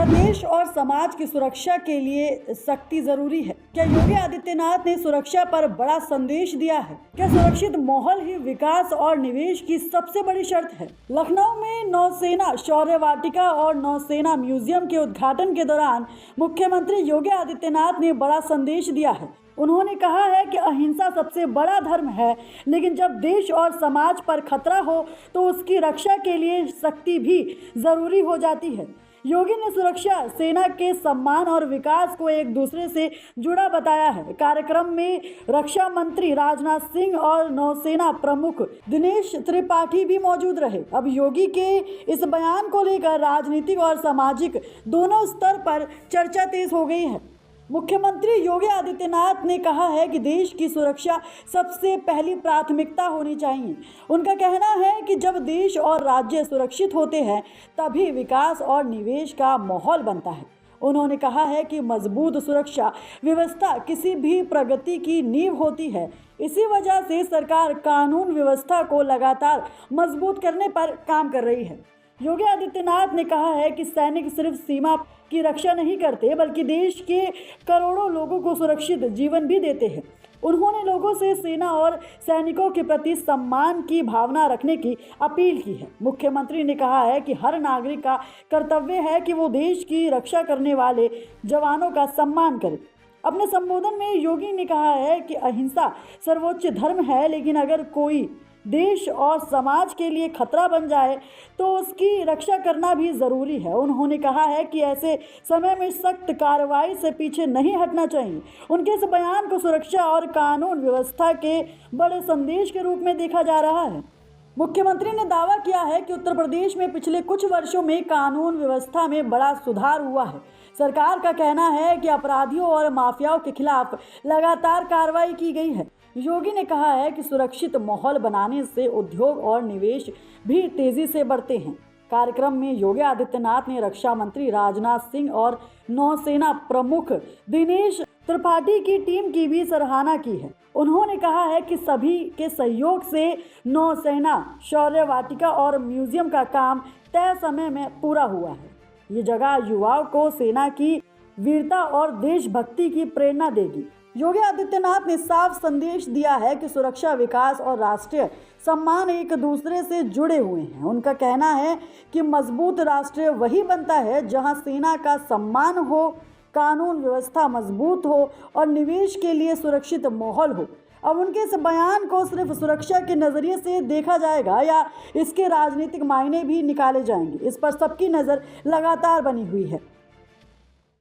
देश और समाज की सुरक्षा के लिए सख्ती जरूरी है। क्या योगी आदित्यनाथ ने सुरक्षा पर बड़ा संदेश दिया है? क्या सुरक्षित माहौल ही विकास और निवेश की सबसे बड़ी शर्त है? लखनऊ में नौसेना शौर्य वाटिका और नौसेना म्यूजियम के उद्घाटन के दौरान मुख्यमंत्री योगी आदित्यनाथ ने बड़ा संदेश दिया है। उन्होंने कहा है कि अहिंसा सबसे बड़ा धर्म है, लेकिन जब देश और समाज पर खतरा हो तो उसकी रक्षा के लिए सख्ती भी जरूरी हो जाती है। योगी ने सुरक्षा सेना के सम्मान और विकास को एक दूसरे से जुड़ा बताया है। कार्यक्रम में रक्षा मंत्री राजनाथ सिंह और नौसेना प्रमुख दिनेश त्रिपाठी भी मौजूद रहे। अब योगी के इस बयान को लेकर राजनीतिक और सामाजिक दोनों स्तर पर चर्चा तेज हो गई है। मुख्यमंत्री योगी आदित्यनाथ ने कहा है कि देश की सुरक्षा सबसे पहली प्राथमिकता होनी चाहिए। उनका कहना है कि जब देश और राज्य सुरक्षित होते हैं तभी विकास और निवेश का माहौल बनता है। उन्होंने कहा है कि मजबूत सुरक्षा व्यवस्था किसी भी प्रगति की नींव होती है। इसी वजह से सरकार कानून व्यवस्था को लगातार मजबूत करने पर काम कर रही है। योगी आदित्यनाथ ने कहा है कि सैनिक सिर्फ सीमा की रक्षा नहीं करते बल्कि देश के करोड़ों लोगों को सुरक्षित जीवन भी देते हैं। उन्होंने लोगों से सेना और सैनिकों के प्रति सम्मान की भावना रखने की अपील की है। मुख्यमंत्री ने कहा है कि हर नागरिक का कर्तव्य है कि वो देश की रक्षा करने वाले जवानों का सम्मान करे। अपने संबोधन में योगी ने कहा है कि अहिंसा सर्वोच्च धर्म है, लेकिन अगर कोई देश और समाज के लिए खतरा बन जाए तो उसकी रक्षा करना भी ज़रूरी है। उन्होंने कहा है कि ऐसे समय में सख्त कार्रवाई से पीछे नहीं हटना चाहिए। उनके इस बयान को सुरक्षा और कानून व्यवस्था के बड़े संदेश के रूप में देखा जा रहा है। मुख्यमंत्री ने दावा किया है कि उत्तर प्रदेश में पिछले कुछ वर्षों में कानून व्यवस्था में बड़ा सुधार हुआ है। सरकार का कहना है कि अपराधियों और माफियाओं के खिलाफ लगातार कार्रवाई की गई है। योगी ने कहा है कि सुरक्षित माहौल बनाने से उद्योग और निवेश भी तेजी से बढ़ते हैं। कार्यक्रम में योगी आदित्यनाथ ने रक्षा मंत्री राजनाथ सिंह और नौसेना प्रमुख दिनेश त्रिपाठी की टीम की भी सराहना की है। उन्होंने कहा है कि सभी के सहयोग से नौसेना शौर्य वाटिका और म्यूजियम का काम तय समय में पूरा हुआ है। ये जगह युवाओं को सेना की वीरता और देशभक्ति की प्रेरणा देगी। योगी आदित्यनाथ ने साफ संदेश दिया है कि सुरक्षा, विकास और राष्ट्रीय सम्मान एक दूसरे से जुड़े हुए हैं। उनका कहना है कि मजबूत राष्ट्र वही बनता है जहां सेना का सम्मान हो, कानून व्यवस्था मजबूत हो और निवेश के लिए सुरक्षित माहौल हो। अब उनके इस बयान को सिर्फ सुरक्षा के नज़रिए से देखा जाएगा या इसके राजनीतिक मायने भी निकाले जाएंगे, इस पर सबकी नज़र लगातार बनी हुई है।